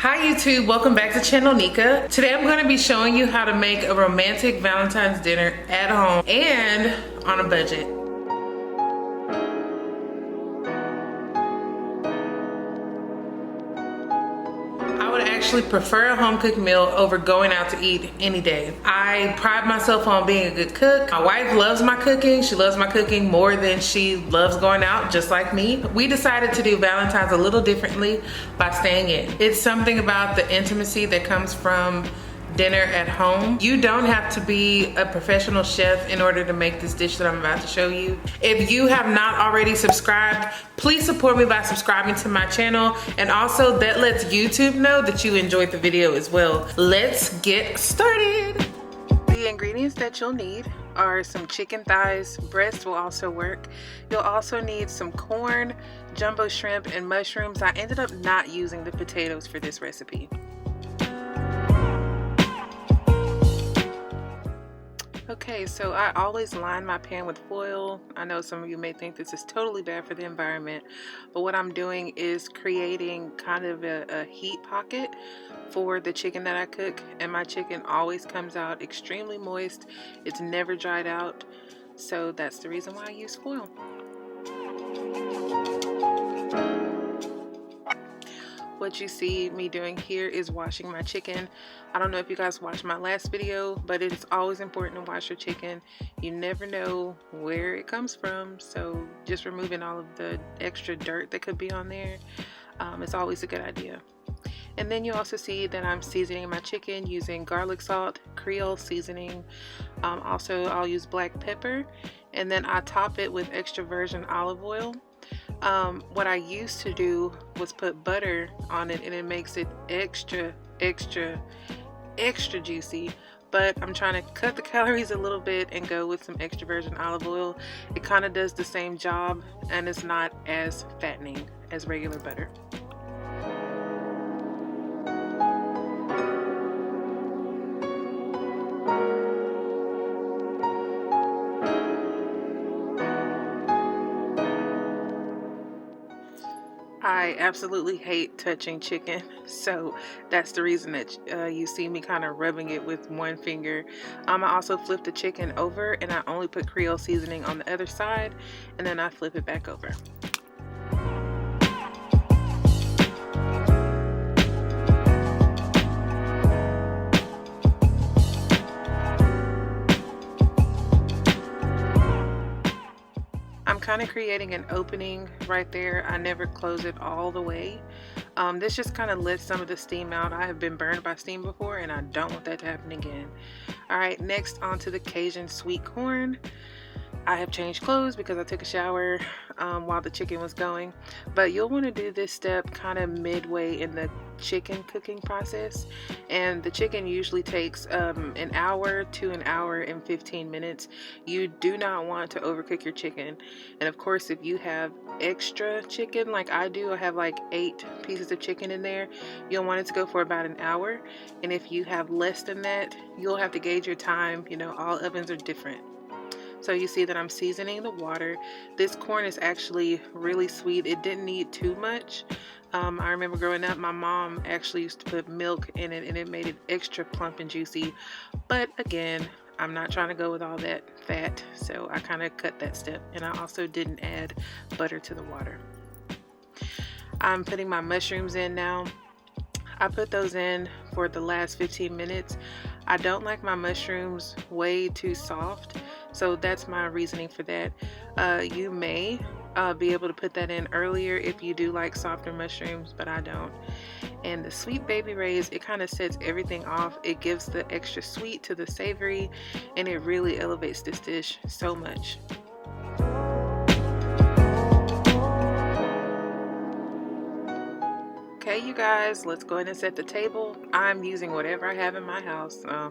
Hi YouTube, welcome back to Channel Nika. Today I'm going to be showing you how to make a romantic Valentine's dinner at home and on a budget. I would actually prefer a home cooked meal over going out to eat any day. I pride myself on being a good cook. My wife loves my cooking. She loves my cooking more than she loves going out, just like me. We decided to do Valentine's a little differently by staying in. It's something about the intimacy that comes from dinner at home. You don't have to be a professional chef in order to make this dish that I'm about to show you. If you have not already subscribed, please support me by subscribing to my channel, and also that lets YouTube know that you enjoyed the video as well. Let's get started. The ingredients that you'll need are some chicken thighs. Breast will also work. You'll also need some corn, jumbo shrimp, and mushrooms. I ended up not using the potatoes for this recipe. Okay, so I always line my pan with foil. I know some of you may think this is totally bad for the environment, but what I'm doing is creating kind of a heat pocket for the chicken that I cook, and my chicken always comes out extremely moist. It's never dried out, so that's the reason why I use foil. What you see me doing here is washing my chicken. I don't know if you guys watched my last video, but it is always important to wash your chicken. You never know where it comes from, so just removing all of the extra dirt that could be on there is always a good idea. And then you also see that I'm seasoning my chicken using garlic salt, Creole seasoning. Also, I'll use black pepper, and then I top it with extra virgin olive oil. What I used to do was put butter on it, and it makes it extra juicy, but I'm trying to cut the calories a little bit and go with some extra virgin olive oil. It kind of does the same job, and it's not as fattening as regular butter. I absolutely hate touching chicken, so that's the reason that you see me kind of rubbing it with one finger. I also flip the chicken over, and I only put Creole seasoning on the other side, and then I flip it back over. I'm kind of creating an opening right there. I never close it all the way. This just kind of lets some of the steam out. I have been burned by steam before, and I don't want that to happen again. All right, next onto the Cajun sweet corn. I have changed clothes because I took a shower while the chicken was going, but you'll want to do this step kind of midway in the chicken cooking process, and the chicken usually takes an hour to an hour and 15 minutes. You do not want to overcook your chicken, and of course, if you have extra chicken like I do, I have like 8 pieces of chicken in there, you'll want it to go for about an hour, and if you have less than that, you'll have to gauge your time. You know, all ovens are different. So you see that I'm seasoning the water. This corn is actually really sweet. It didn't need too much. I remember growing up, my mom actually used to put milk in it, and it made it extra plump and juicy. But again, I'm not trying to go with all that fat, so I kind of cut that step. And I also didn't add butter to the water. I'm putting my mushrooms in now. I put those in for the last 15 minutes. I don't like my mushrooms way too soft, so that's my reasoning for that. You may be able to put that in earlier if you do like softer mushrooms, but I don't. And the sweet baby rays, it kind of sets everything off. It gives the extra sweet to the savory, and it really elevates this dish so much. Okay, you guys, let's go ahead and set the table. I'm using whatever I have in my house. I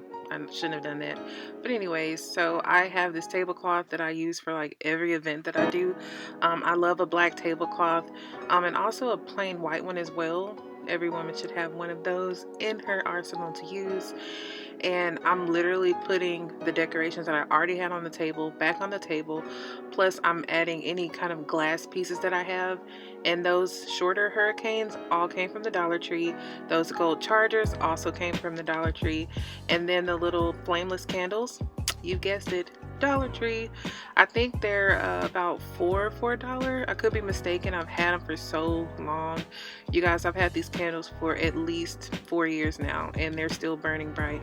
shouldn't have done that. But anyways, so I have this tablecloth that I use for like every event that I do. I love a black tablecloth, and also a plain white one as well. Every woman should have one of those in her arsenal to use. And I'm literally putting the decorations that I already had on the table back on the table, plus I'm adding any kind of glass pieces that I have. And those shorter hurricanes all came from the Dollar Tree. Those gold chargers also came from the Dollar Tree. And then the little flameless candles, you guessed it, Dollar Tree. I think they're about $4 for $1. I could be mistaken. I've had them for so long. You guys, I've had these candles for at least 4 years now, and they're still burning bright.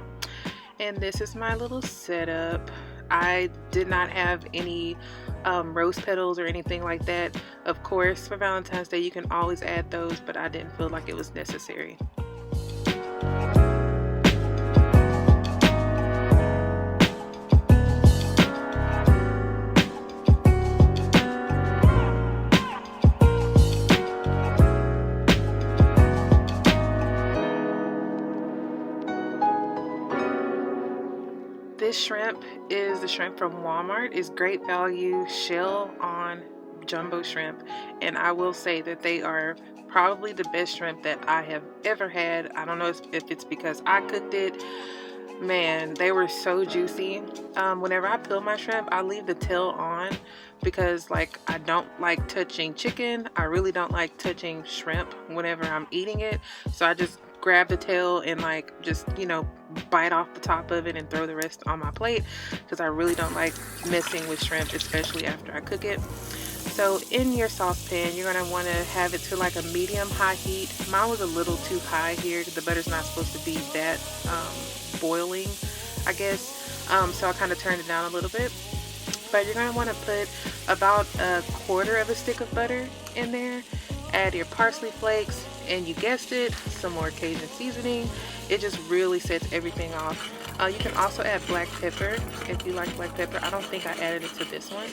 And this is my little setup. I did not have any rose petals or anything like that. Of course, for Valentine's Day, you can always add those, but I didn't feel like it was necessary. This shrimp is the shrimp from Walmart. It's great value, shell on jumbo shrimp, and I will say that they are probably the best shrimp that I have ever had. I don't know if it's because I cooked it. Man, they were so juicy. Whenever I peel my shrimp, I leave the tail on because like I don't like touching chicken. I really don't like touching shrimp whenever I'm eating it, so I just grab the tail and like just, you know, bite off the top of it and throw the rest on my plate because I really don't like messing with shrimp, especially after I cook it. So in your saucepan, you're going to want to have it to like a medium high heat. Mine was a little too high here because the butter's not supposed to be that boiling, I guess. So I kind of turned it down a little bit. But you're going to want to put about 1/4 of a stick of butter in there. Add your parsley flakes, and you guessed it, some more Cajun seasoning. It just really sets everything off. You can also add black pepper if you like black pepper. I don't think I added it to this one.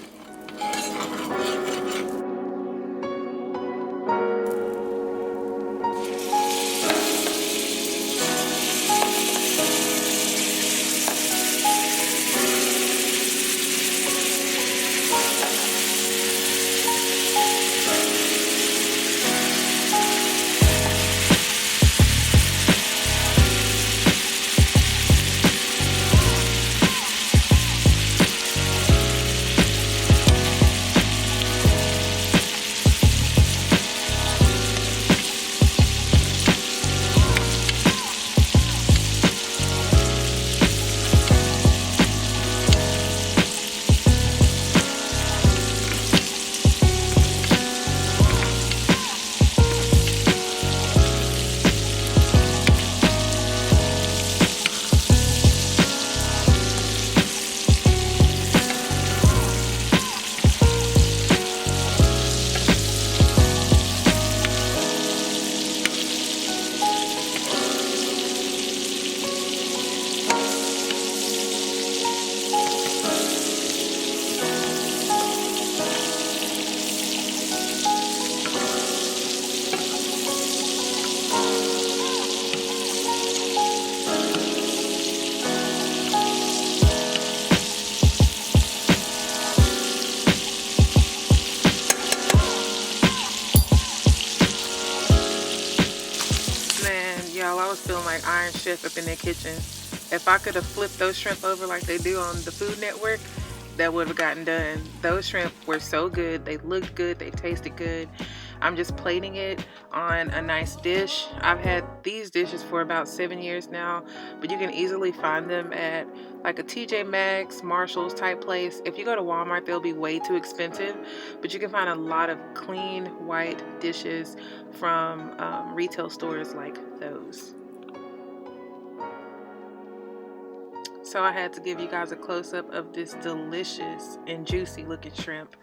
I was feeling like Iron Chef up in their kitchen. If I could have flipped those shrimp over like they do on the Food Network, that would have gotten done. Those shrimp were so good. They looked good. They tasted good. I'm just plating it on a nice dish. I've had these dishes for about 7 years now, but you can easily find them at like a TJ Maxx, Marshall's type place. If you go to Walmart, they'll be way too expensive, but you can find a lot of clean white dishes from retail stores like those. So I had to give you guys a close-up of this delicious and juicy looking shrimp.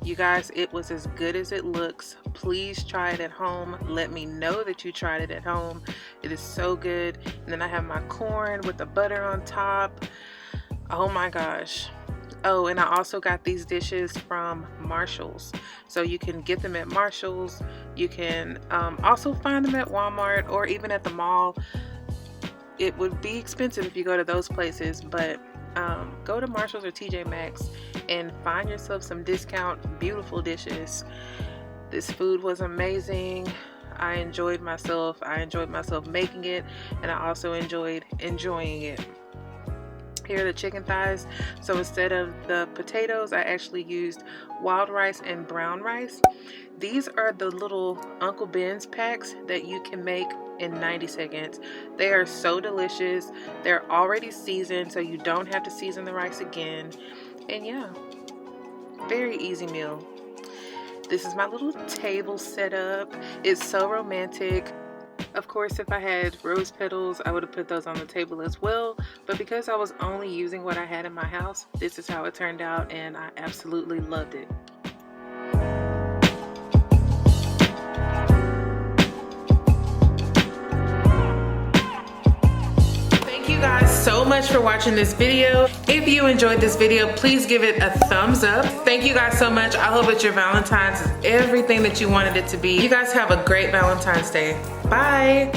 You guys, it was as good as it looks. Please try it at home. Let me know that you tried it at home. It is so good. And then I have my corn with the butter on top. Oh my gosh. Oh, and I also got these dishes from Marshall's. So you can get them at Marshall's. You can also find them at Walmart or even at the mall. It would be expensive if you go to those places, but go to Marshall's or TJ Maxx and find yourself some discount beautiful dishes. This food was amazing. I enjoyed myself. I enjoyed myself making it, and I also enjoyed enjoying it. Here are the chicken thighs. So instead of the potatoes, I actually used wild rice and brown rice. These are the little Uncle Ben's packs that you can make in 90 seconds. They are so delicious. They're already seasoned, so you don't have to season the rice again. And yeah, very easy meal. This is my little table setup. It's so romantic. Of course, if I had rose petals, I would have put those on the table as well. But because I was only using what I had in my house, this is how it turned out, and I absolutely loved it. So much for watching this video. If you enjoyed this video, please give it a thumbs up. Thank you guys so much. I hope that your Valentine's is everything that you wanted it to be. You guys have a great Valentine's Day. Bye.